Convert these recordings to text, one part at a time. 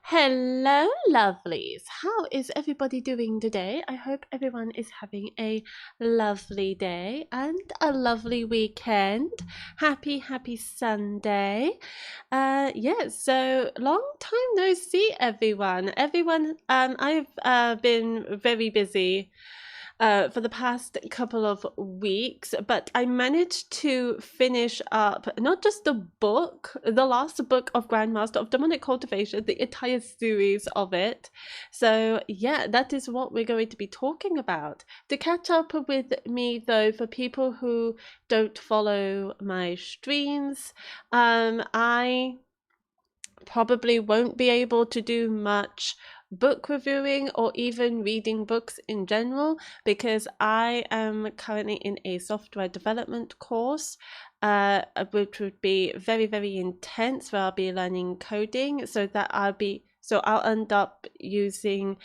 Hello, lovelies. How is everybody doing today? I hope everyone is having a lovely day and a lovely weekend. Happy Sunday. So long time no see, everyone. I've been very busy for the past couple of weeks, but I managed to finish up not just the last book of Grandmaster of Demonic Cultivation, the entire series of it. So, yeah, that is what we're going to be talking about. To catch up with me, though, for people who don't follow my streams, I probably won't be able to do much book reviewing or even reading books in general because I am currently in a software development course, which would be very intense, where I'll be learning coding, so I'll end up using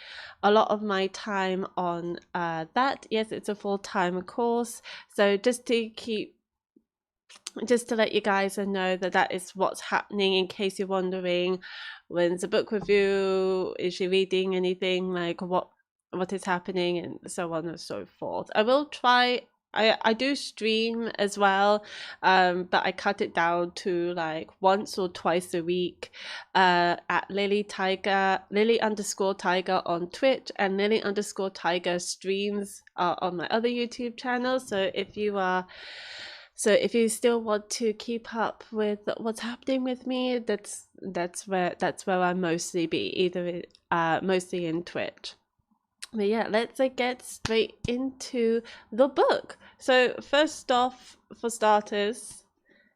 a lot of my time on that. Yes, it's a full-time course, so just to let you guys know that is what's happening, in case you're wondering, when's the book review, is she reading anything, like what is happening, and so on and so forth. I will try. I do stream as well, but I cut it down to like once or twice a week, at Lily_Tiger on Twitch, and Lily_Tiger streams on my other YouTube channel. So if you still want to keep up with what's happening with me, that's where I mostly be, either mostly in Twitch. But yeah, let's get straight into the book. So first off, for starters,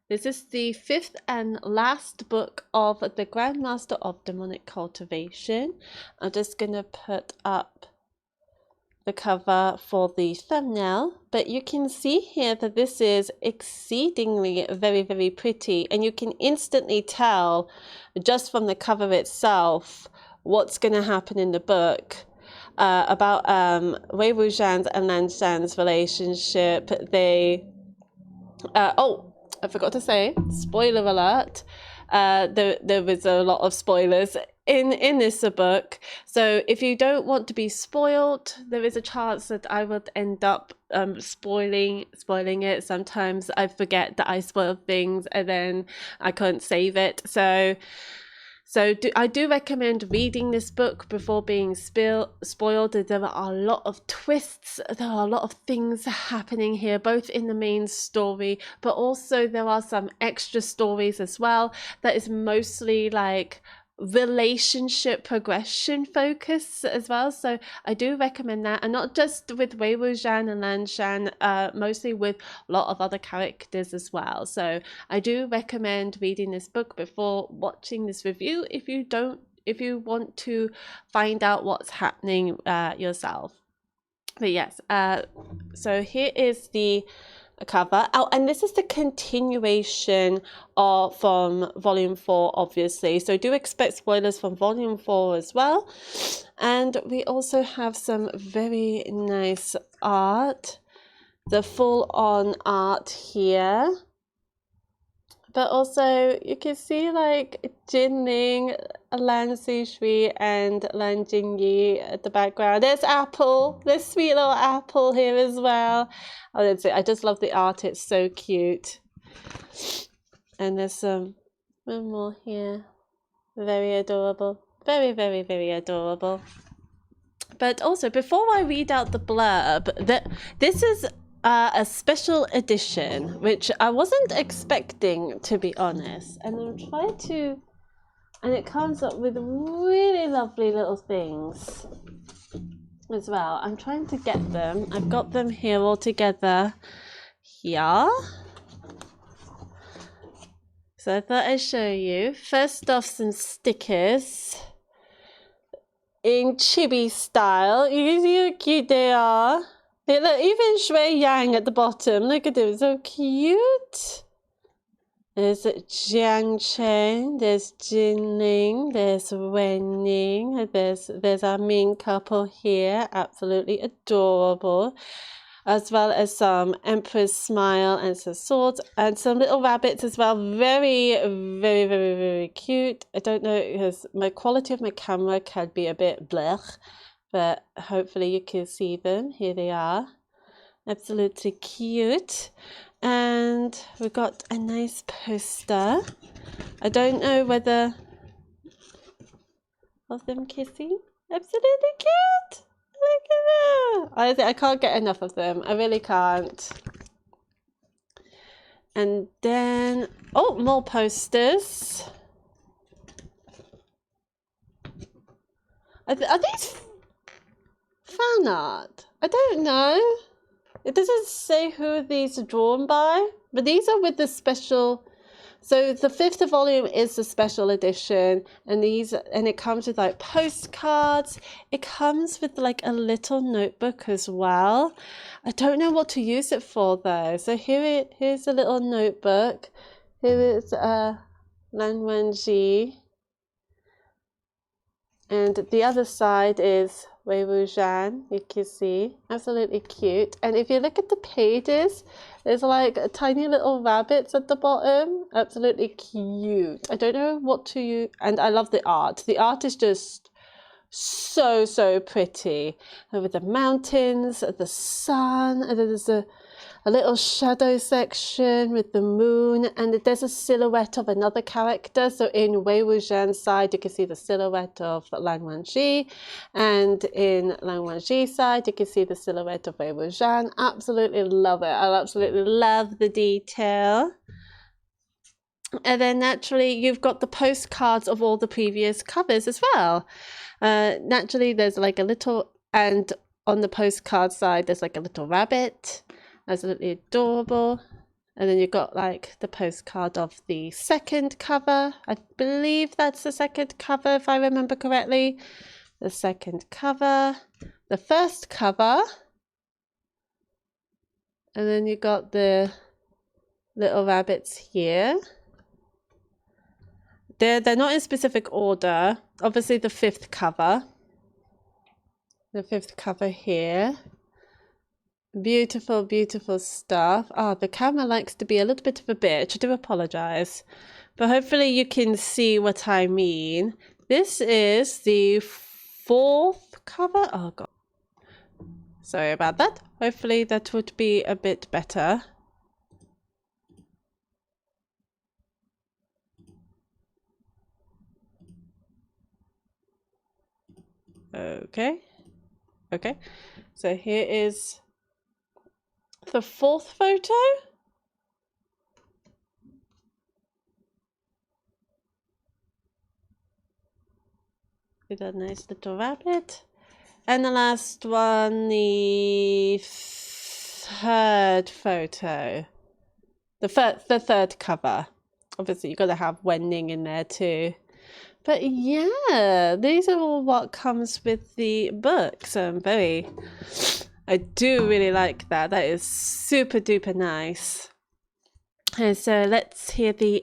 this is the fifth and last book of the Grandmaster of Demonic Cultivation. I'm just gonna put up the cover for the thumbnail, but you can see here that this is exceedingly very pretty, and you can instantly tell just from the cover itself what's going to happen in the book, about Wei Wuxian's and Lan Shan's relationship. I forgot to say, spoiler alert, there was a lot of spoilers in this book, so if you don't want to be spoiled, there is a chance that I would end up spoiling it. Sometimes I forget that I spoiled things and then I couldn't save it, I do recommend reading this book before being spoiled. There are a lot of twists, there are a lot of things happening here, both in the main story, but also there are some extra stories as well that is mostly like relationship progression focus as well. So I do recommend that, and not just with Wei Wuxian and Lan Shan, mostly with a lot of other characters as well. So I do recommend reading this book before watching this review if you want to find out what's happening yourself. But yes, so here is the cover. Oh, and this is the continuation from volume 4, obviously, so do expect spoilers from volume 4 as well. And we also have some very nice art, the full-on art here, but also you can see like Jinling, Lan Xishui, and Lan Jingyi at the background. There's Apple, there's sweet little Apple here as well. Oh, that's it. I just love the art, it's so cute. And there's one more here, very adorable, very adorable. But also, before I read out the blurb, this is a special edition, which I wasn't expecting, to be honest. And I'm trying to, and it comes up with really lovely little things as well. I'm trying to get them. I've got them here all together here. So I thought I'd show you. First off, some stickers in chibi style. You can see how cute they are. They look, even Xiang at the bottom. Look at them, so cute. There's Jiang Chen, there's Jinling, there's Wenning, there's our main couple here, absolutely adorable. as well as some Emperor's Smile and some swords and some little rabbits as well. Very, very, very, very cute. I don't know because my quality of my camera can be a bit blech, but hopefully you can see them. Here they are. Absolutely cute. And we've got a nice poster. I don't know whether of them kissing. Absolutely cute. Look at that. Honestly, I can't get enough of them. I really can't. And then, oh, more posters. Are these fan art? I don't know. It doesn't say who these are drawn by, but these are with the special. So the 5th volume is the special edition, and it comes with like postcards. It comes with like a little notebook as well. I don't know what to use it for though. So here's a little notebook. Here is Lan Wangji, and the other side is Wei Wuxian. You can see, absolutely cute. And if you look at the pages, there's like tiny little rabbits at the bottom. Absolutely cute. I don't know what to use, and I love the art. The art is just so pretty. And with the mountains, the sun, and there's a little shadow section with the moon, and there's a silhouette of another character. So in Wei Wuxian's side, you can see the silhouette of Lan Wangji, and in Lan Wangji's side, you can see the silhouette of Wei Wuxian. Absolutely love it. I absolutely love the detail. And then naturally, you've got the postcards of all the previous covers as well. Naturally, there's like a little, and on the postcard side, there's like a little rabbit. Absolutely adorable. And then you've got like the postcard of the second cover. I believe that's the second cover if I remember correctly. The second cover, the first cover, and then you got the little rabbits here. They're not in specific order. Obviously the 5th cover. The 5th cover here. Beautiful, beautiful stuff. Oh, the camera likes to be a little bit of a bitch. I do apologize. But hopefully you can see what I mean. This is the 4th cover. Oh, God. Sorry about that. Hopefully that would be a bit better. Okay. Okay. So here is the 4th photo. With a nice little rabbit. And the last one, the 3rd photo. The 3rd cover. Obviously, you've got to have Wenning in there too. But yeah, these are all what comes with the book. So I do really like that. That is super duper nice. And so let's hear the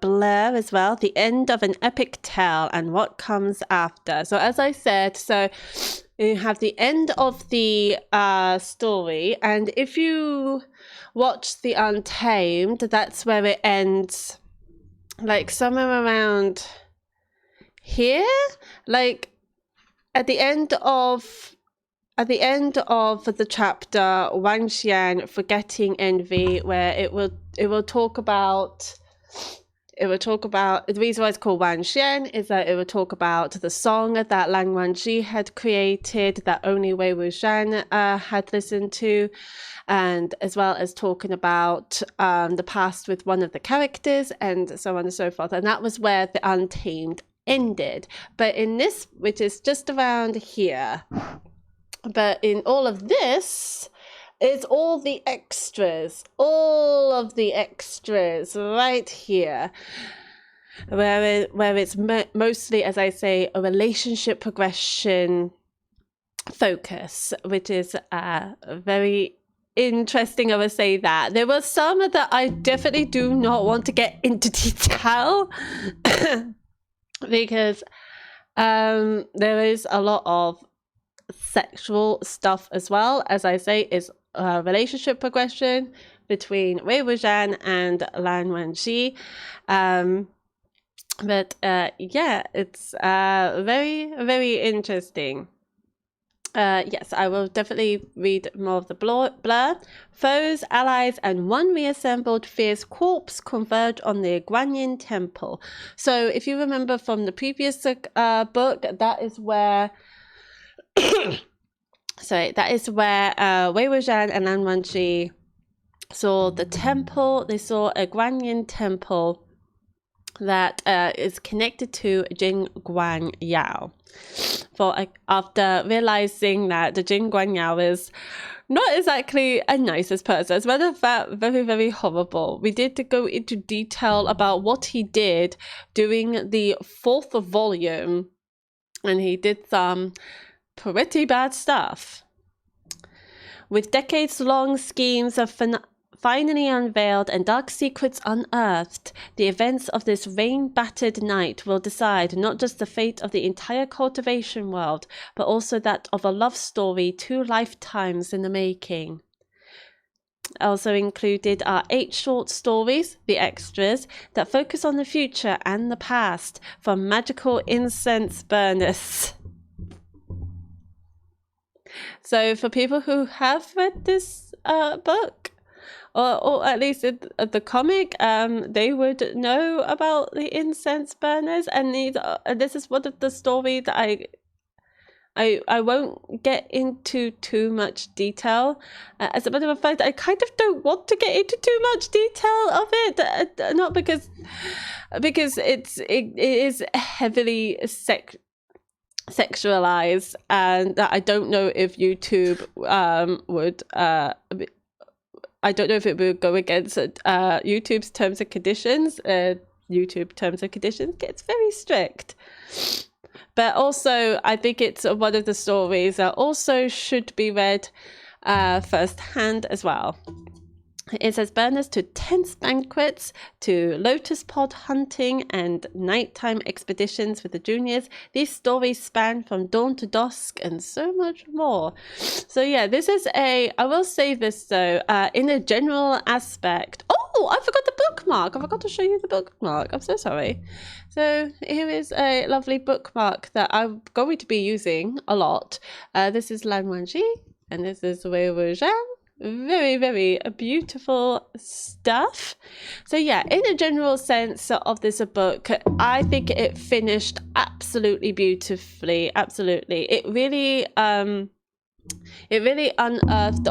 blur as well. The end of an epic tale and what comes after. So as I said, so you have the end of the story, and if you watch the Untamed, that's where it ends, like somewhere around here, like at the end of the chapter Wang Xian Forgetting Envy, where it will talk about the reason why it's called Wang Xian is that it will talk about the song that Lan Wangji had created that only Wei Wuxian had listened to, and as well as talking about the past with one of the characters and so on and so forth. And that was where the Untamed ended. But in this, which is just around here, but in all of this is all of the extras right here, where it's mostly, as I say, a relationship progression focus, which is very interesting. I would say that there were some that I definitely do not want to get into detail because there is a lot of sexual stuff as well. As I say, it's a relationship progression between Wei Wuxian and Lan Wangji. But yeah, it's very, very interesting. Yes, I will definitely read more of the blur. Foes, allies, and one reassembled fierce corpse converge on the Guanyin Temple. So if you remember from the previous book, that is where... sorry, that is where Wei Wuxian and Lan Wangji saw the temple. They saw a Guanyin Temple that is connected to Jing Guanyao. After realizing that the Jing Guanyao is not exactly a nicest person, as a matter of fact, very, very horrible. We did go into detail about what he did during the 4th volume, and he did some pretty bad stuff. With decades-long schemes of finally unveiled and dark secrets unearthed, the events of this rain-battered night will decide not just the fate of the entire cultivation world, but also that of a love story 2 lifetimes in the making. Also included are 8 short stories, the extras, that focus on the future and the past, from magical incense burners. So for people who have read this book, or at least the comic, they would know about the incense burners, and this is one of the stories that I won't get into too much detail. As a matter of fact, I kind of don't want to get into too much detail of it, not because it is heavily sexualized, and I don't know if YouTube would I don't know if it would go against YouTube's terms and conditions. YouTube terms and conditions gets very strict. But also, I think it's one of the stories that also should be read firsthand as well. It says burners to tense banquets, to lotus pod hunting and nighttime expeditions with the juniors. These stories span from dawn to dusk and so much more. So yeah, this is I will say this though, in a general aspect. Oh, I forgot the bookmark. I forgot to show you the bookmark. I'm so sorry. So here is a lovely bookmark that I'm going to be using a lot. This is Lan Wangji, and this is Wei Wuxian. Very, very beautiful stuff. So yeah, in a general sense of this book, I think it finished absolutely beautifully. Absolutely, it really unearthed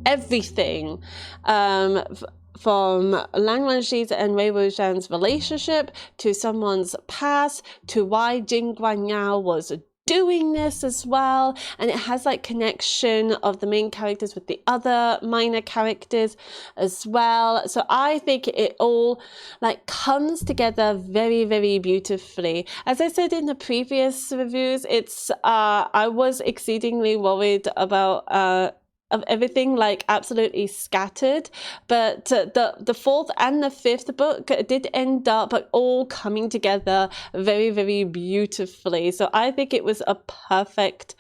everything from Lan Wangji's and Wei Wuxian's relationship, to someone's past, to why Jing Guanyao was doing this as well, and it has like connection of the main characters with the other minor characters as well. So I think it all like comes together very, very beautifully. As I said in the previous reviews, it's I was exceedingly worried about of everything like absolutely scattered, but the 4th and the 5th book did end up all coming together very, very beautifully. So I think it was a perfect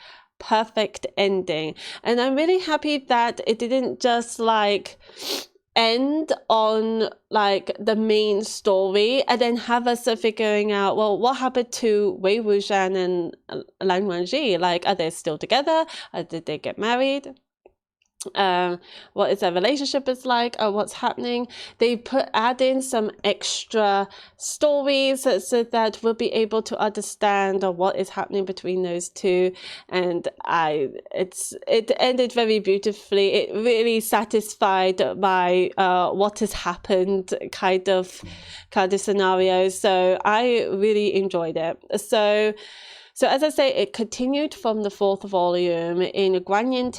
ending, and I'm really happy that it didn't just like end on like the main story and then have us figuring out, well, what happened to Wei Wuxian and Lan Wangji? Like, are they still together? Did they get married? What is their relationship is like, or what's happening. They add in some extra stories so that we'll be able to understand what is happening between those two, and it ended very beautifully. It really satisfied my what has happened kind of scenario, so I really enjoyed it. So as I say, it continued from the 4th volume in Guanyin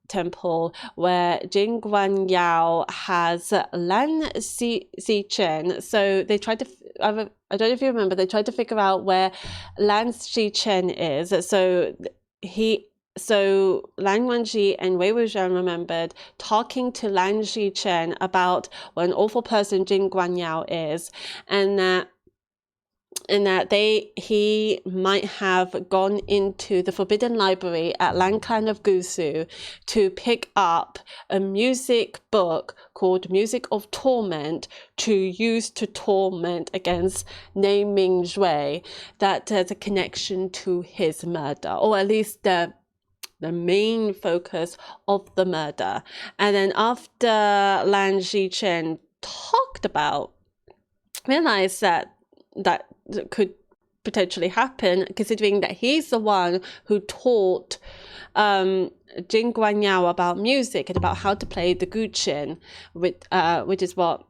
Temple, where Jing Guanyao has Lan Xichen. So they tried to, I don't know if you remember, they tried to figure out where Lan Xichen is. So Lan Wangji and Wei Wuxian remembered talking to Lan Xichen about what an awful person Jing Guanyao is, and that in that he might have gone into the Forbidden Library at Lan Clan of Gusu to pick up a music book called Music of Torment to use to torment against Ne Mingjue, that has a connection to his murder, or at least the main focus of the murder. And then after Lan Xichen realized that could potentially happen, considering that he's the one who taught Jin Guanyao about music and about how to play the guqin, which is what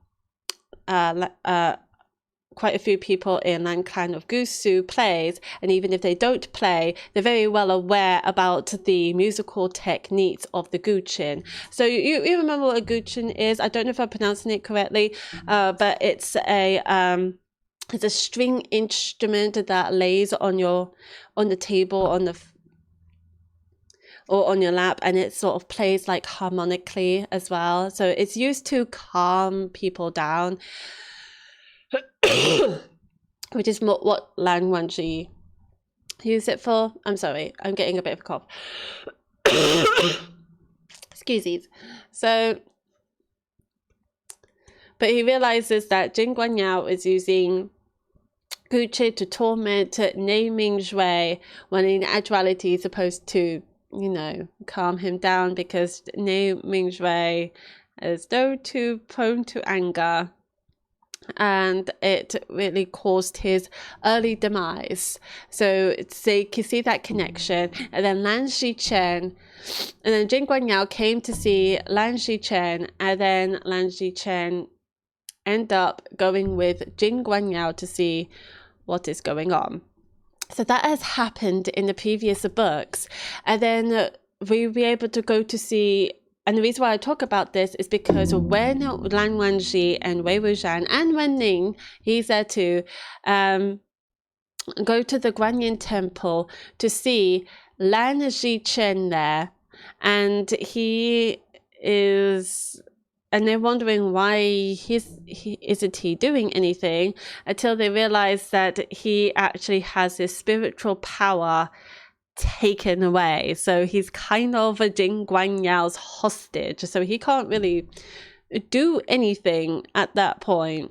quite a few people in Lan Clan of Gusu plays, and even if they don't play, they're very well aware about the musical techniques of the guqin. So you remember what a guqin is? I don't know if I'm pronouncing it correctly, but it's a string instrument that lays on the table or on your lap, and it sort of plays like harmonically as well. So it's used to calm people down, which is what Lan Wangji used it for. I'm sorry, I'm getting a bit of a cough. Excuse me. So, but he realizes that Jin Guanyao is using guqin to torment Ne Mingjue, when in actuality he's supposed to, calm him down, because Ne Mingjue is though too prone to anger, and it really caused his early demise. So you can see that connection. And then Lan Xichen, and then Jin Guanyao came to see Lan Xichen, and then Lan Xichen end up going with Jin Guanyao to see what is going on. So that has happened in the previous books, and then we'll be able to go to see. And the reason why I talk about this is because when Lan Wangji and Wei Wuxian and Wen Ning, he's there to go to the Guanyin Temple to see Lan Xichen there, and and they're wondering why isn't he doing anything, until they realize that he actually has this spiritual power taken away. So he's kind of a Jin Guanyao's hostage, so he can't really do anything at that point.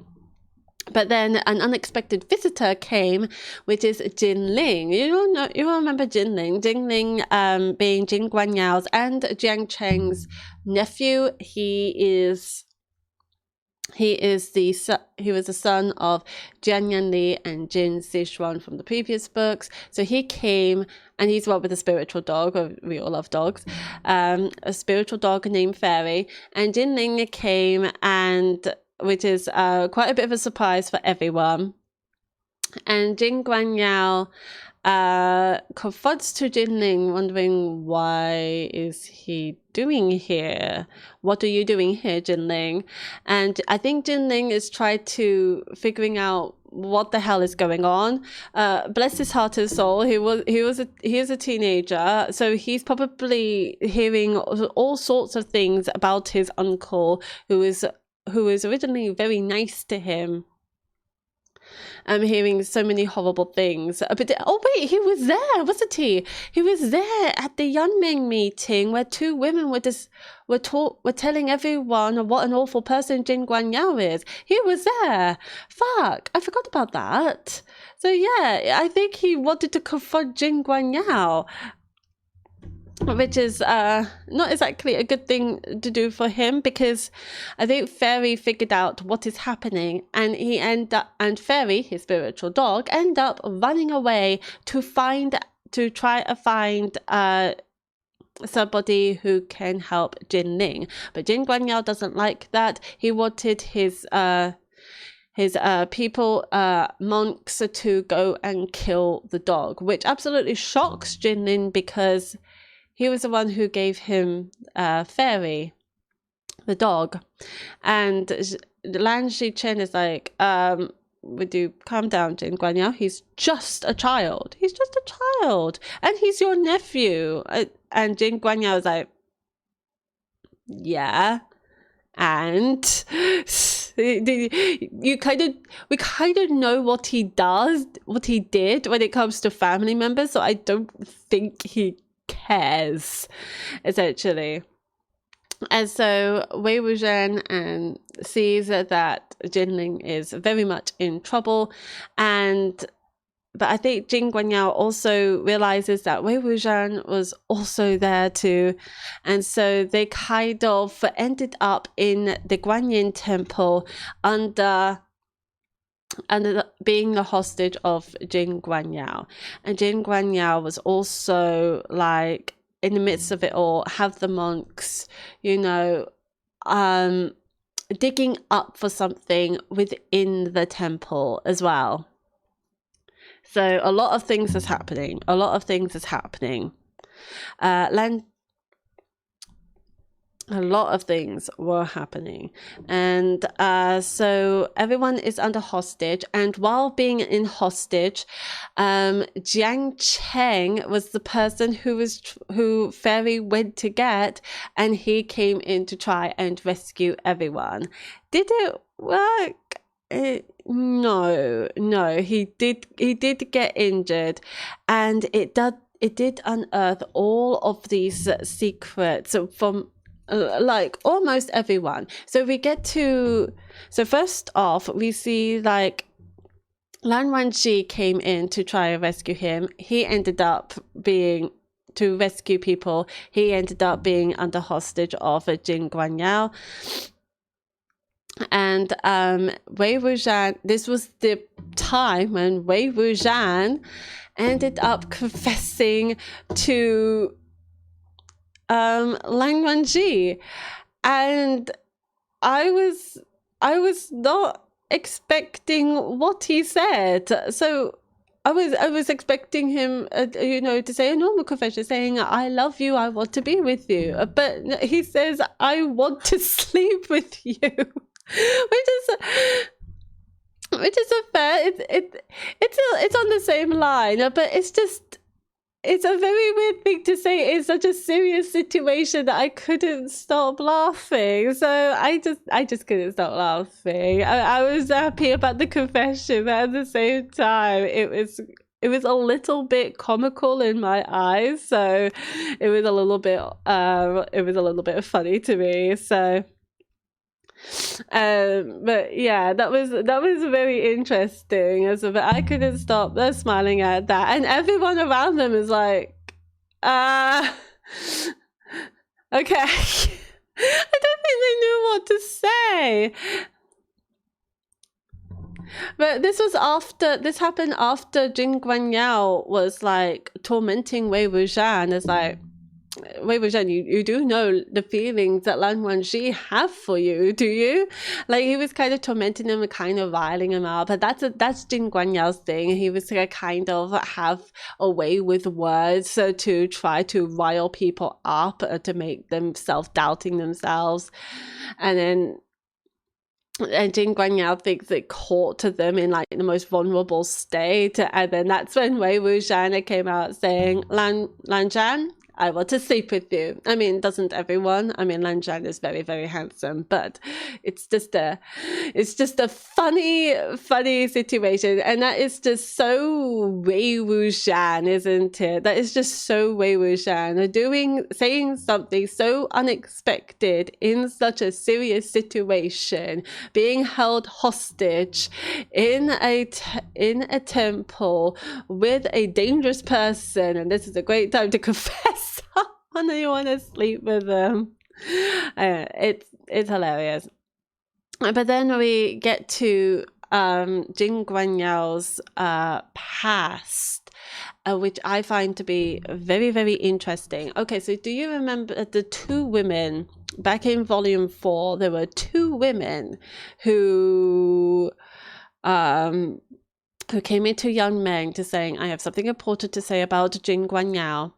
But then an unexpected visitor came, which is Jin Ling. You remember Jin Ling. Jin Ling being Jin Guanyao's and Jiang Cheng's nephew. He was the son of Jian Yanli and Jin Sichuan from the previous books. So he came, and he's with a spiritual dog. We all love dogs. A spiritual dog named Fairy. And Jin Ling came, and which is quite a bit of a surprise for everyone. And Jin Guanyao confronts to Jin Ling, wondering, why is he doing here? What are you doing here, Jin Ling? And I think Jin Ling is trying to figuring out what the hell is going on. Bless his heart and soul. He is a teenager, so he's probably hearing all sorts of things about his uncle, who is originally very nice to him. I'm hearing so many horrible things. But wait, he was there, wasn't he? He was there at the Yunming meeting where two women were telling everyone what an awful person Jin Guanyao is. He was there. Fuck, I forgot about that. So yeah, I think he wanted to confront Jin Guanyao, which is not exactly a good thing to do for him, because I think Fairy figured out what is happening, and and Fairy, his spiritual dog, end up running away to try to find somebody who can help Jin Ling. But Jin Guanyao doesn't like that. He wanted his people, monks, to go and kill the dog, which absolutely shocks Jin Ling, because he was the one who gave him Fairy, the dog. And Lan Xichen is like, would you calm down, Jin Guanyao? He's just a child. He's just a child. And he's your nephew. And Jin Guanyao is like, yeah. And we kind of know what he did when it comes to family members, so I don't think he cares, essentially. And so Wei Wuxian sees that Jinling is very much in trouble, but I think Jing Guanyao also realizes that Wei Wuxian was also there too. And so they kind of ended up in the Guanyin temple under being the hostage of Jing Guanyao. And Jing Guanyao was also like in the midst of it all, have the monks, digging up for something within the temple as well. So a lot of things is happening. A lot of things were happening. And so everyone is under hostage. And while being in hostage, Jiang Cheng was the person who Fairy went to get, and he came in to try and rescue everyone. Did it work? No, he did get injured, and it did unearth all of these secrets from like almost everyone. So first off, we see like Lan Wangji came in to try and rescue him. He ended up being to rescue people. He ended up being under hostage of Jing Guanyao. And Wei Wuxian, this was the time when Wei Wuxian ended up confessing to Lan Wangji, and I was not expecting what he said. So I was expecting him, to say a normal confession, saying, "I love you, I want to be with you." But he says, "I want to sleep with you," which is a fair. It's on the same line, but it's a very weird thing to say in such a serious situation that I couldn't stop laughing. So I just couldn't stop laughing. I was happy about the confession, but at the same time, it was a little bit comical in my eyes. So it was a little bit funny to me. So. But yeah, that was very interesting. But I couldn't stop smiling at that, and everyone around them is like, okay. I don't think they knew what to say. But this happened after Jing Guanyao was like tormenting Wei Wuxian. It's like, Wei Wuxian, you do know the feelings that Lan Wangji have for you, do you? Like, he was kind of tormenting him and kind of riling him up. But that's Jing Guanyao's thing. He was kind of have a way with words, so to try to rile people up, to make them self-doubting themselves. And Jing Guanyao thinks it caught to them in like the most vulnerable state. And then that's when Wei Wuxian came out saying, Lan Zhan, I want to sleep with you. I mean, doesn't everyone? I mean, Lan Zhan is very, very handsome, but it's just a funny situation. And that is just so Wei Wuxian, isn't it? That is just so Wei Wuxian, saying something so unexpected in such a serious situation, being held hostage in a temple with a dangerous person, and this is a great time to confess when you want to sleep with them. It's hilarious. But then we get to Jing Guanyao's past, which I find to be very, very interesting. Okay, so do you remember the two women back in volume 4? There were two women who came into Young Meng to saying, I have something important to say about Jing Guanyao.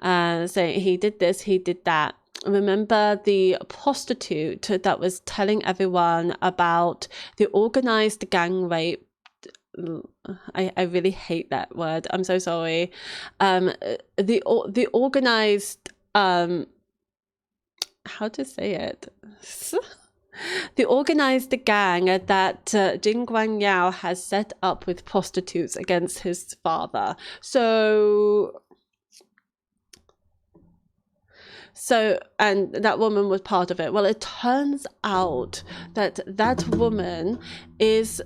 Saying he did this, he did that. Remember the prostitute that was telling everyone about the organized gang rape? I really hate that word. I'm so sorry. The organized how to say it? the organized gang that Jin Guanyao has set up with prostitutes against his father. So, and that woman was part of it. Well, it turns out that that woman is.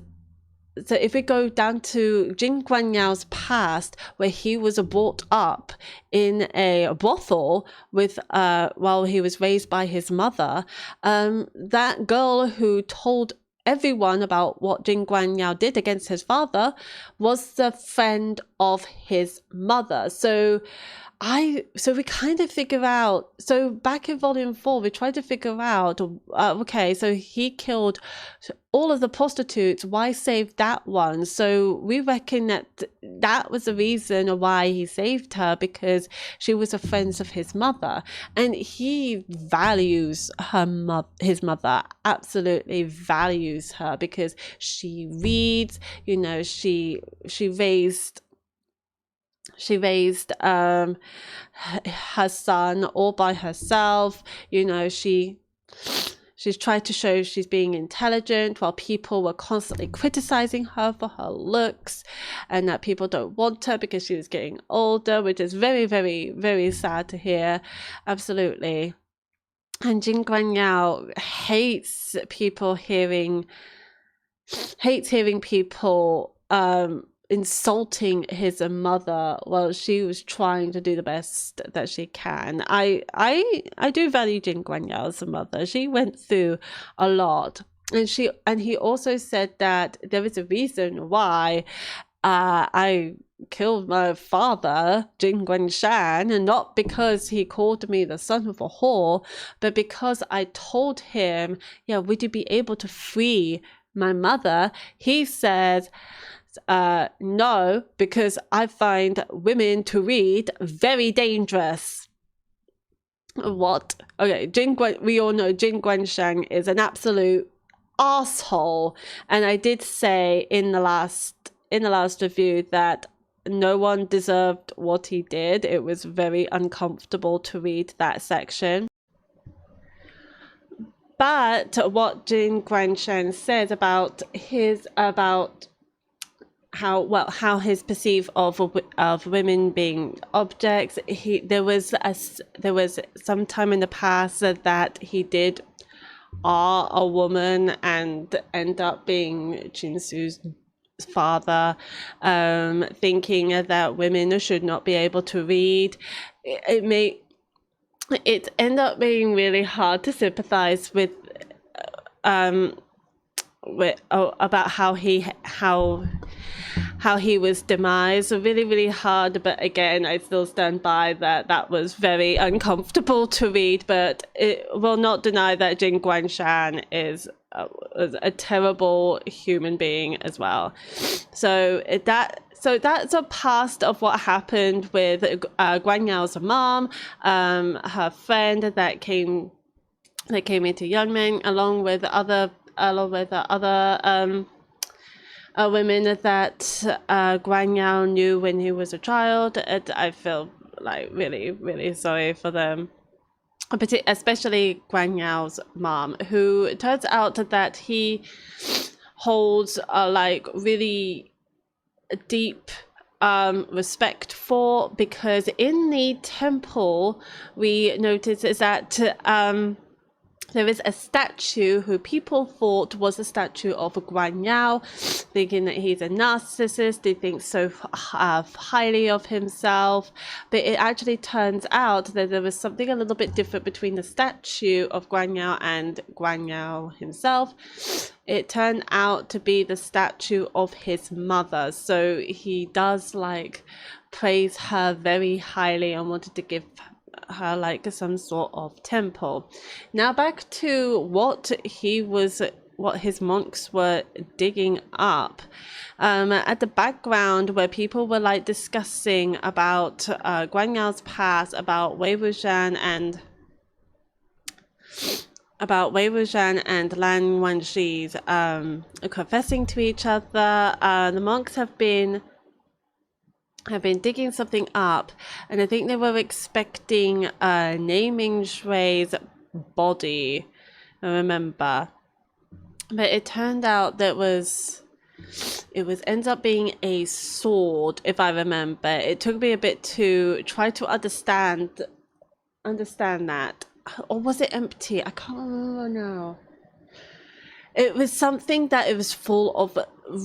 So if we go down to Jin Guanyao's past, where he was brought up in a brothel with while he was raised by his mother, that girl who told everyone about what Jin Guanyao did against his father was the friend of his mother. So we kind of figure out, so back in volume 4 we tried to figure out, okay, so he killed all of the prostitutes, why save that one? So we reckon that that was the reason why he saved her, because she was a friend of his mother, and he values his mother, absolutely values her, because she reads, you know, she raised her son all by herself. You know, she's tried to show she's being intelligent, while people were constantly criticizing her for her looks, and that people don't want her because she was getting older, which is very, very, very sad to hear. Absolutely. And Jin Guanyao hates hearing people insulting his mother while she was trying to do the best that she can. I do value Jin Guanyao's mother. She went through a lot, and he also said that there is a reason why I killed my father, Jin Guanshan, and not because he called me the son of a whore, but because I told him, yeah, would you be able to free my mother? He says, no, because I find women to read very dangerous. What? Okay, we all know Jin Guanshan is an absolute asshole, and I did say in the last review that no one deserved what he did. It was very uncomfortable to read that section. But what Jin Guanshan says about how he's perceived of women being objects, there was some time in the past that he did a woman and end up being Jinsu's father, thinking that women should not be able to read. It end up being really hard to sympathize with about how he was demised. Really, really hard. But again, I still stand by that was very uncomfortable to read, but it will not deny that Jin Guanshan is a terrible human being as well. So that's a past of what happened with Guanyao's mom, her friend that came into Young Men, along with other women that Guanyao knew when he was a child. I feel like really, really sorry for them, especially Guanyao's mom, who it turns out that he holds like really deep respect for, because in the temple we notice is that there is a statue who people thought was a statue of Guanyao, thinking that he's a narcissist. They think so highly of himself. But it actually turns out that there was something a little bit different between the statue of Guanyao and Guanyao himself. It turned out to be the statue of his mother. So he does like praise her very highly and wanted to give her like some sort of temple. Now back to what his monks were digging up. At the background, where people were like discussing about Guanyao's past, about Wei Wuxian and Lan Wangxi's confessing to each other. The monks have been digging something up, and I think they were expecting Naming Shui's body. I remember. But it turned out that ends up being a sword, if I remember. It took me a bit to try to understand that. Or was it empty? I can't remember now. It was something that it was full of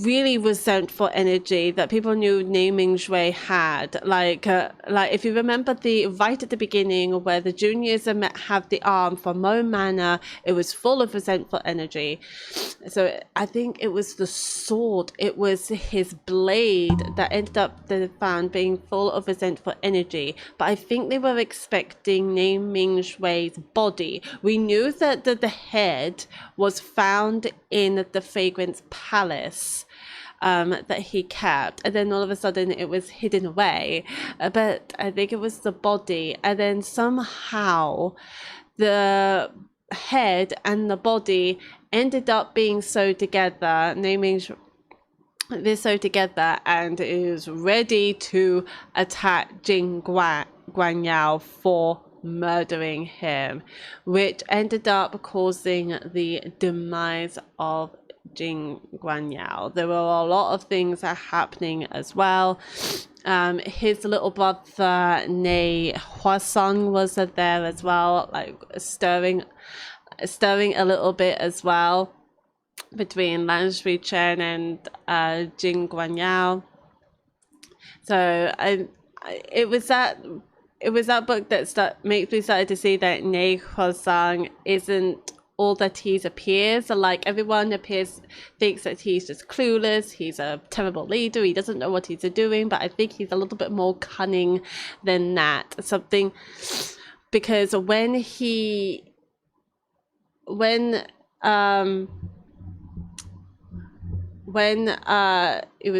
really resentful energy that people knew Naming Shui had. Like if you remember the right at the beginning where the juniors have the arm for Mo Manor, it was full of resentful energy. So I think it was the sword. It was his blade that ended up they found being full of resentful energy. But I think they were expecting Naming Shui's body. We knew that the head was found in the Fragrance Palace that he kept, and then all of a sudden it was hidden away, but I think it was the body, and then somehow the head and the body ended up being sewed together, this sewed together, and is ready to attack Jing Guanyao for murdering him, which ended up causing the demise of Jing Guanyao. There were a lot of things that are happening as well. His little brother Nei Huasong was there as well, like stirring a little bit as well between Lan Shuichen and Jing Guanyao. So it was that book that makes me started to see that Nei Huasong isn't all that he appears. Like everyone thinks that he's just clueless, he's a terrible leader, he doesn't know what he's doing, but I think he's a little bit more cunning than that. Because when he was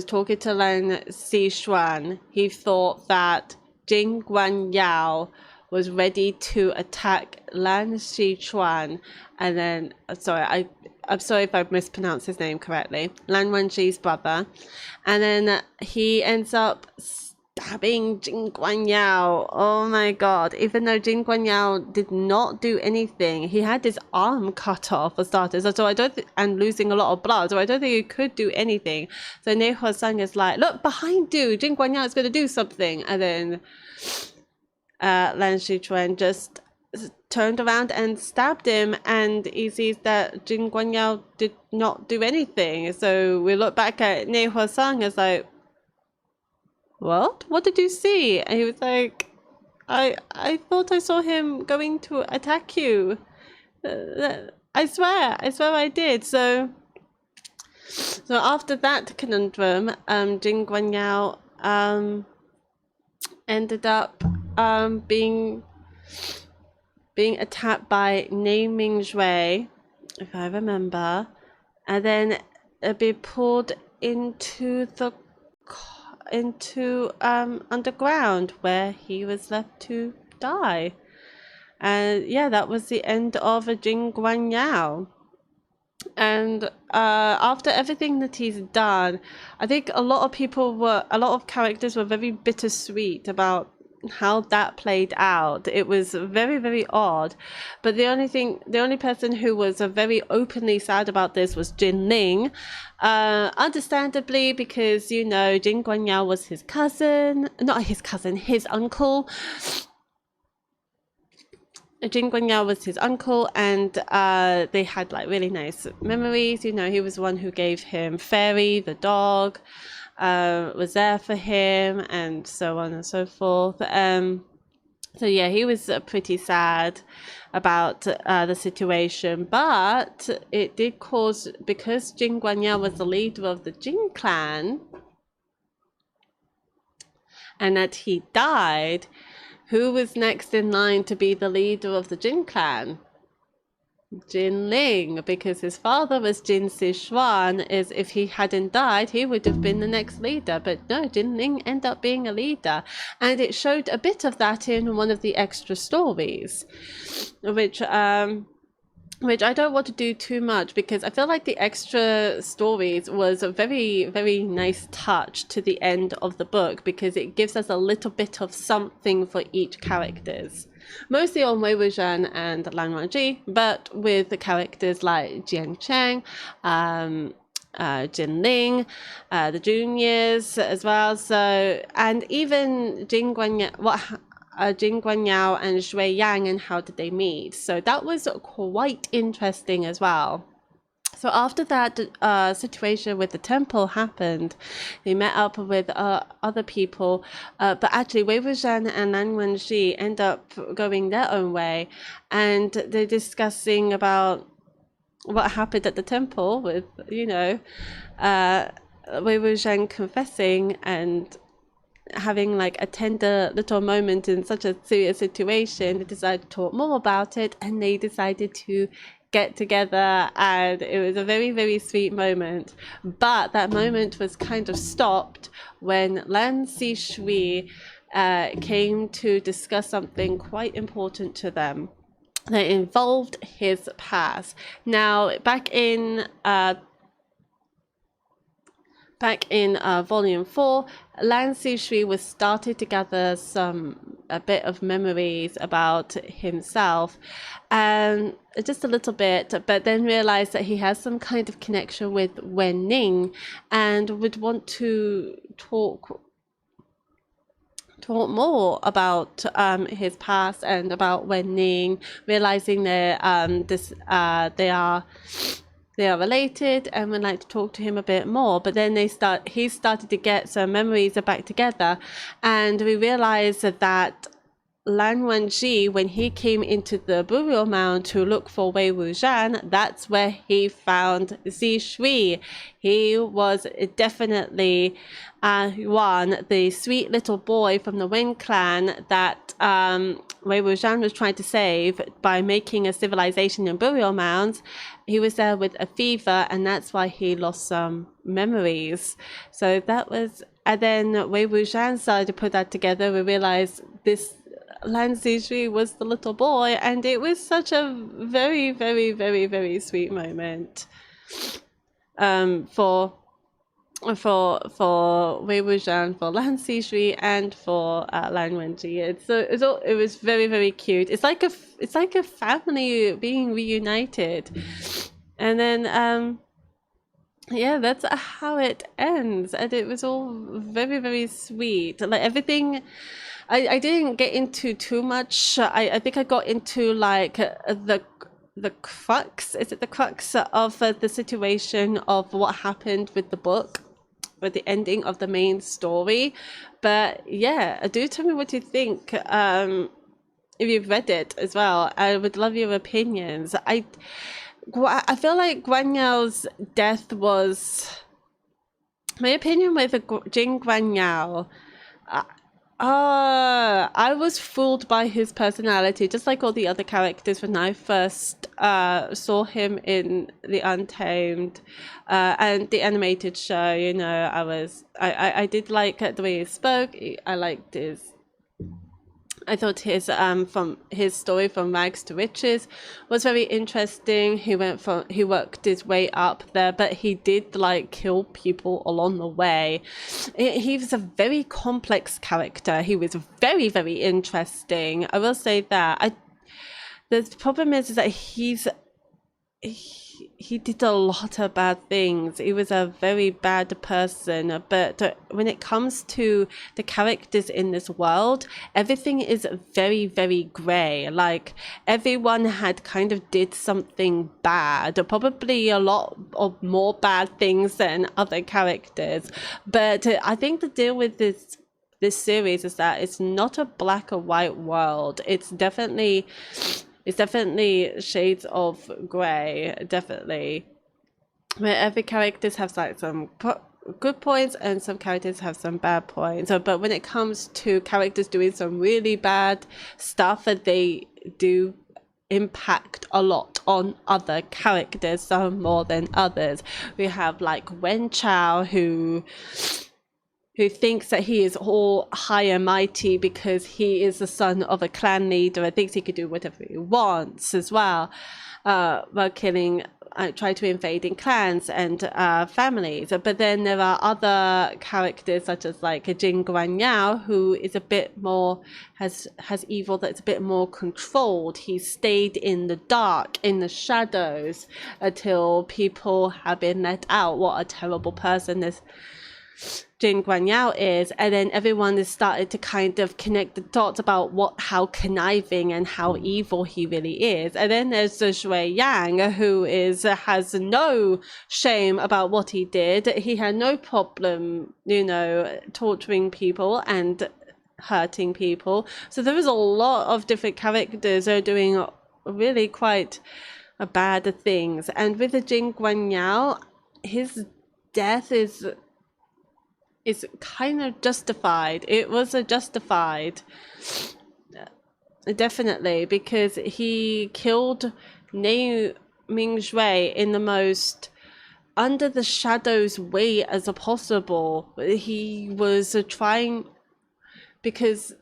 talking to Lan Xishuan, he thought that Jing Guanyao was ready to attack Lan Xishuan, and then I'm sorry if I've mispronounced his name correctly, Lan Wenxi's brother, and then he ends up stabbing Jing Guanyao. Oh my god, even though Jing Guanyao did not do anything, he had his arm cut off for starters, so I don't and losing a lot of blood, so I don't think he could do anything. So Nei Huasong is like, look behind you, Jing Guanyao is going to do something, and then Lan Shuichen just turned around and stabbed him, and he sees that Jing Guanyao did not do anything. So we look back at Nei Huasong as like, what did you see? And he was like, I thought I saw him going to attack you. I swear I did. So after that conundrum, Jing Guanyao ended up being attacked by Naming Shui, if I remember, and then be pulled into underground, where he was left to die. And yeah, that was the end of Jing Guanyao. And after everything that he's done, I think a lot of characters were very bittersweet about how that played out. It was very, very odd. But the only person who was very openly sad about this was Jin Ling. Understandably, because Jing Guanyao was his uncle. Jing Guanyao was his uncle, and they had like really nice memories. He was the one who gave him Fairy, the dog, was there for him, and so on and so forth. So yeah, he was pretty sad about the situation, but it did cause, because Jing Guanyao was the leader of the Jing clan, and that he died, who was next in line to be the leader of the Jin clan? Jin Ling, because his father was Jin Sichuan. If he hadn't died, he would have been the next leader. But no, Jin Ling ended up being a leader, and it showed a bit of that in one of the extra stories, which I don't want to do too much, because I feel like the extra stories was a very, very nice touch to the end of the book, because it gives us a little bit of something for each characters. mostly on Wei Wuxian and Lan Wangji, but with the characters like Jian Cheng, Jin Ling, the juniors as well. So, and even Jin Guanyao, Jin Guanyao and Shui Yang, and how did they meet? So that was quite interesting as well. So after that situation with the temple happened, they met up with other people, but actually Wei Wuxian and Lan Wangji end up going their own way, and they're discussing about what happened at the temple with, you know, Wei Wuxian confessing and having like a tender little moment in such a serious situation. They decided to talk more about it, and they decided to get together, and it was a very, very sweet moment. But that moment was kind of stopped when Lan Xishui came to discuss something quite important to them that involved his past. Now, back in volume 4, Lan Xishui was started to gather a bit of memories about himself, and just a little bit, but then realized that he has some kind of connection with Wen Ning, and would want to talk more about his past and about Wen Ning, realizing that they are related, and would like to talk to him a bit more. But then he started to get some memories back together, and we realized that Lan Wangji, when he came into the burial mound to look for Wei Wuxian, that's where he found Xishui. He was definitely Yuan, the sweet little boy from the Wen clan that Wei Wuxian was trying to save by making a civilization in burial mounds. He was there with a fever, and that's why he lost some memories. So that was, and then Wei Wuxian started to put that together. We realized this Lan Xishui was the little boy, and it was such a very, very, very, very sweet moment for Wei Wuxian, for Lan Xishui, and for Lan Wangji. It was very, very cute. It's like a family being reunited, and then yeah, that's how it ends, and it was all very, very sweet. Like everything. I didn't get into too much. I think I got into like the crux. Is it the crux of the situation of what happened with the book, with the ending of the main story? But yeah, do tell me what you think. If you've read it as well, I would love your opinions. I feel like Guan Yao's death was, my opinion with Jing Guan Yao. I was fooled by his personality, just like all the other characters when I first saw him in the Untamed and the animated show. You know, I did like the way he spoke. I liked his. I thought his from his story from rags to riches was very interesting. He worked his way up there, but he did like kill people along the way. He was a very complex character. He was very, very interesting. I will say that. The problem is that he did a lot of bad things. He was a very bad person, but when it comes to the characters in this world, everything is very, very gray. Like everyone had kind of did something bad, probably a lot of more bad things than other characters. But I think the deal with this series is that it's not a black or white world. It's definitely shades of grey, definitely. Where every characters have like some good points and some characters have some bad points. But when it comes to characters doing some really bad stuff, that they do impact a lot on other characters, some more than others. We have like Wen Chao, who thinks that he is all high and mighty because he is the son of a clan leader and thinks he could do whatever he wants as well, while killing try to invade in clans and families. But then there are other characters such as like Jin Guanyao, who is a bit more has evil that's a bit more controlled. He stayed in the dark, in the shadows, until people have been let out. What a terrible person this Jin Guanyao is, and then everyone has started to kind of connect the dots about how conniving and how evil he really is. And then there's the Xiang, who has no shame about what he did. He had no problem, torturing people and hurting people. So there was a lot of different characters who are doing really quite bad things. And with the Jin Guanyao, his death is kind of justified. It was a justified, definitely, because he killed Nei Mingshui in the most under the shadows way as possible. He was trying because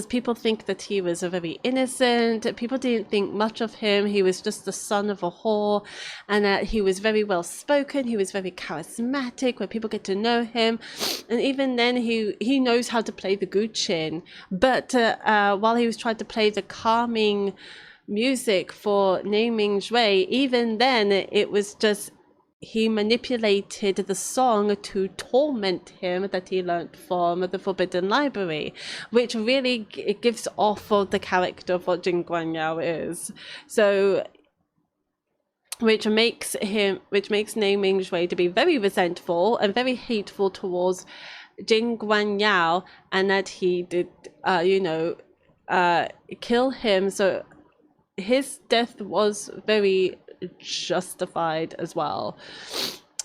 people think that he was very innocent. People didn't think much of him. He was just the son of a whore, and that he was very well spoken. He was very charismatic when people get to know him, and even then he knows how to play the guqin. But while he was trying to play the calming music for Nei Mingshui, even then it was just he manipulated the song to torment him that he learnt from the Forbidden Library, which really gives off of the character of what Jin Guanyao is. So, which makes Nei Mingshui to be very resentful and very hateful towards Jin Guanyao, and that he did, kill him. So his death was very justified as well.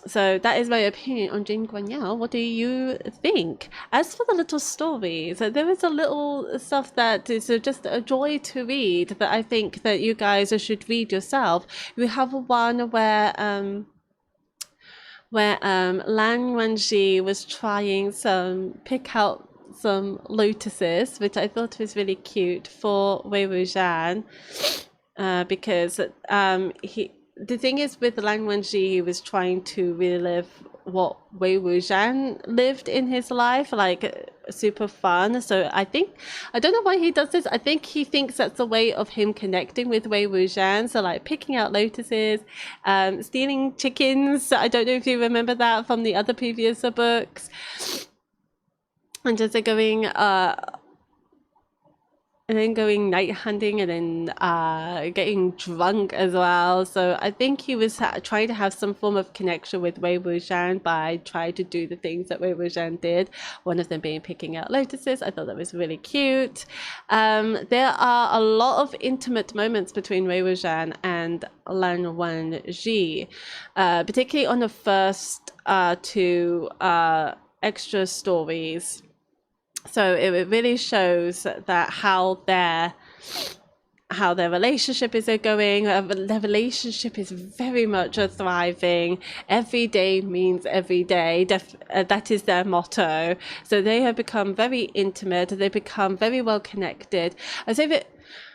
So that is my opinion on Jin Guanyao. What do you think? As for the little stories, there is a little stuff that is just a joy to read that I think that you guys should read yourself. We have one where Lan Wenji was trying pick out some lotuses, which I thought was really cute for Wei Wuxian. Because the thing is with Lan Wenji, he was trying to relive what Wei Wuxian lived in his life, like super fun. So I don't know why he does this. I think he thinks that's a way of him connecting with Wei Wuxian. So like picking out lotuses, stealing chickens. I don't know if you remember that from the other previous books. And just going night hunting, and then getting drunk as well. So I think he was trying to have some form of connection with Wei Wuxian by trying to do the things that Wei Wuxian did, one of them being picking out lotuses. I thought that was really cute. There are a lot of intimate moments between Wei Wuxian and Lan Wenji, particularly on the first two extra stories. So it really shows that how their relationship is going. Their relationship is very much thriving. Every day means every day. That is their motto. So they have become very intimate. They become very well connected. I say that.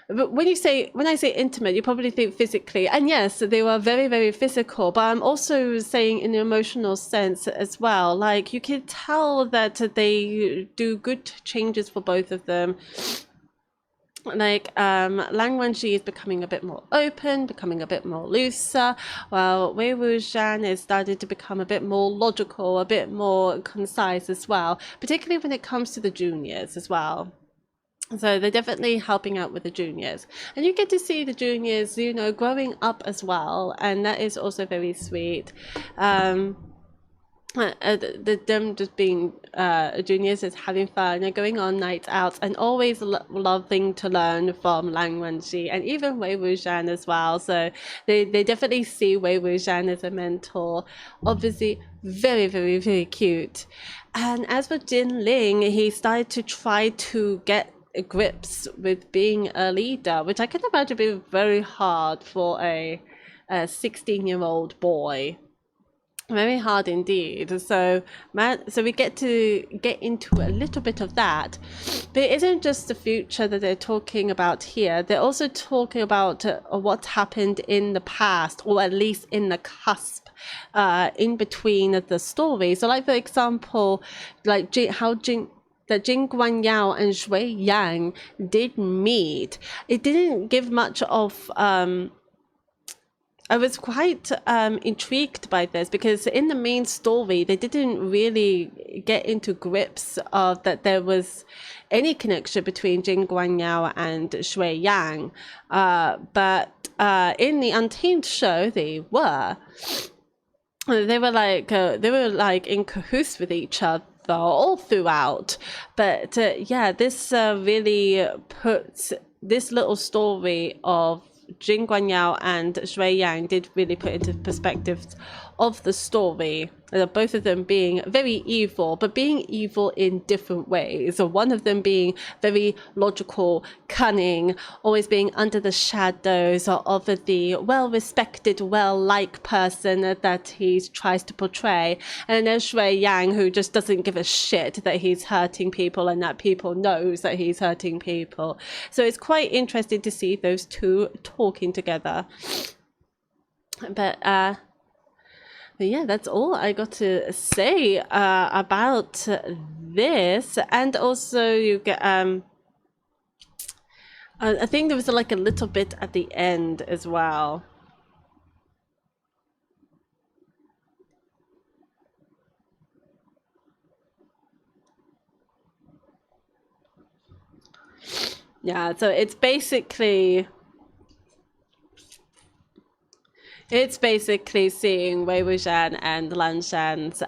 But when I say intimate, you probably think physically, and yes, they were very, very physical, but I'm also saying in the emotional sense as well. Like, you can tell that they do good changes for both of them. Like, Lan Wenji is becoming a bit more open, becoming a bit more looser, while Wei Wuxian is starting to become a bit more logical, a bit more concise as well, particularly when it comes to the juniors as well. So they're definitely helping out with the juniors, and you get to see the juniors, growing up as well, and that is also very sweet. Them just being juniors is having fun and going on nights out, and always loving to learn from Lan Wenji and even Wei Wuxian as well. So they definitely see Wei Wuxian as a mentor. Obviously, very, very, very cute. And as for Jin Ling, he started to try to get grips with being a leader, which I can imagine being very hard for a 16-year-old boy. Very hard indeed. So, so we get to get into a little bit of that. But it isn't just the future that they're talking about here. They're also talking about what's happened in the past, or at least in the cusp, in between the story. So, like for example, like that Jing Guanyao and Shui Yang did meet. It didn't give much of I was quite intrigued by this, because in the main story, they didn't really get into grips of that there was any connection between Jing Guanyao and Shui Yang. But in the Untamed show, they were. They were like in cahoots with each other all throughout. But yeah, this really puts this little story of Jing Guanyao and Shui Yang did really put into perspective of the story, both of them being very evil, but being evil in different ways. So one of them being very logical, cunning, always being under the shadows of the well-respected, well-liked person that he tries to portray. And then Shui Yang, who just doesn't give a shit that he's hurting people and that people knows that he's hurting people. So it's quite interesting to see those two talking together. But yeah, that's all I got to say about this. And also you get I think there was like a little bit at the end as well. Yeah, so it's basically seeing Wei Wuxian and Lan Shan's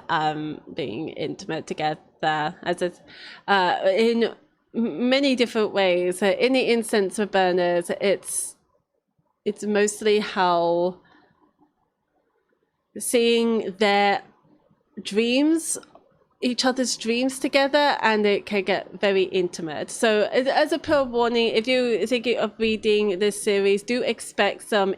being intimate together, as it's in many different ways. In the incense burners, it's mostly how seeing their dreams, each other's dreams together, and it can get very intimate. So as a per warning, if you thinking of reading this series, do expect some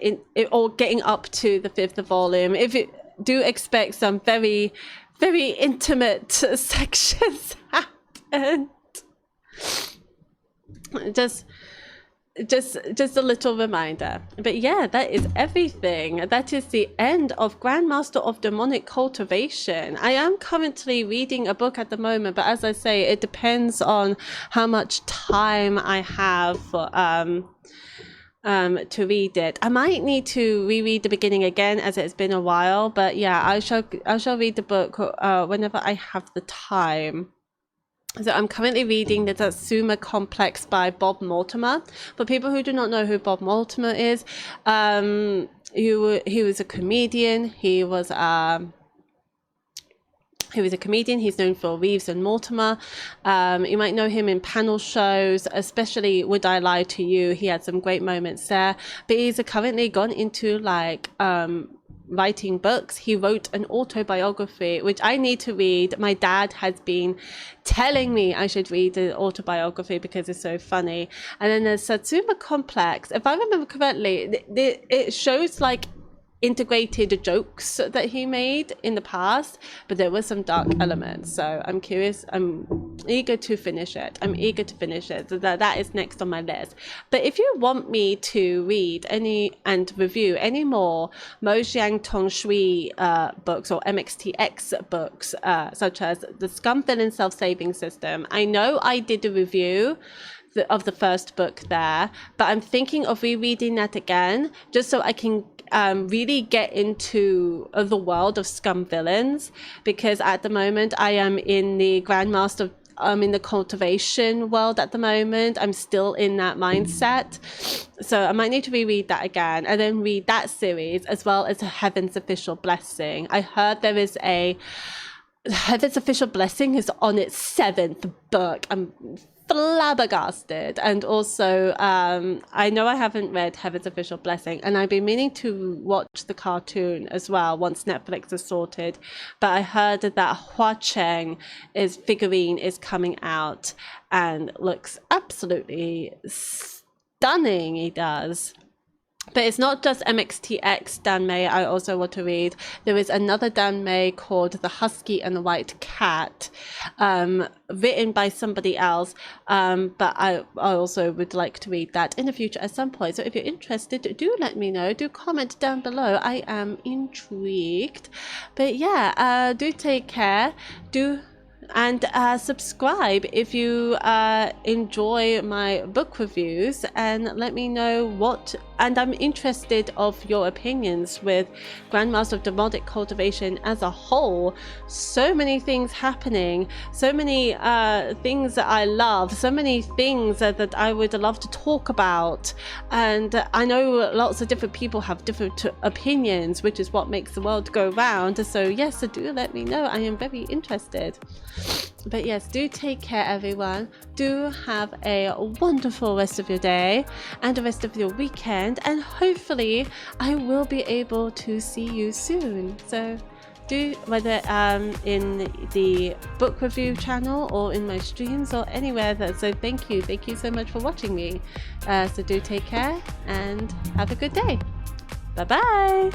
or getting up to the 5th volume, if you do expect some very, very intimate sections happen. Just a little reminder. But yeah, that is everything. That is the end of Grandmaster of Demonic Cultivation. I am currently reading a book at the moment, but as I say, it depends on how much time I have for to read it. I might need to reread the beginning again, as it's been a while, but yeah, I shall read the book whenever I have the time. So I'm currently reading the Tatsuma Complex by Bob Mortimer. For people who do not know who Bob Mortimer is, he was a comedian. He was a comedian. He's known for Reeves and Mortimer. You might know him in panel shows, especially Would I Lie to You? He had some great moments there. But he's currently gone into like writing books. He wrote an autobiography, which I need to read. My dad has been telling me I should read the autobiography because it's so funny. And then there's Satsuma Complex. If I remember correctly, it shows like integrated jokes that he made in the past, but there were some dark elements. So I'm curious. I'm eager to finish it. So that is next on my list. But if you want me to read and review any more Mo Xiang Tong Shui books or MXTX books, such as the Scum Villain Self-Saving System, I know I did a review of the first book there, but I'm thinking of rereading that again, just so I can really get into the world of scum villains, because at the moment I am in the Grandmaster, in the cultivation world at the moment. I'm still in that mindset, so I might need to reread that again and then read that series as well as Heaven's Official Blessing. I heard there is Heaven's Official Blessing is on its 7th book. I'm flabbergasted. And also I know I haven't read Heaven's Official Blessing, and I've been meaning to watch the cartoon as well once Netflix is sorted, but I heard that Hua Cheng figurine is coming out and looks absolutely stunning. He does. But it's not just MXTX Danmei I also want to read. There is another Danmei called The Husky and the White Cat, written by somebody else. But I also would like to read that in the future at some point. So if you're interested, do let me know. Do comment down below. I am intrigued. But yeah, do take care. And subscribe if you enjoy my book reviews, and let me know what, and I'm interested of your opinions with Grandmaster of Demonic Cultivation as a whole. So many things happening, so many things that I love, so many things that I would love to talk about, and I know lots of different people have different opinions, which is what makes the world go round. So yes, so do let me know. I am very interested. But yes, do take care, everyone. Do have a wonderful rest of your day and the rest of your weekend, and hopefully I will be able to see you soon. So do, whether in the book review channel or in my streams or anywhere. So thank you so much for watching me. So do take care and have a good day. Bye bye.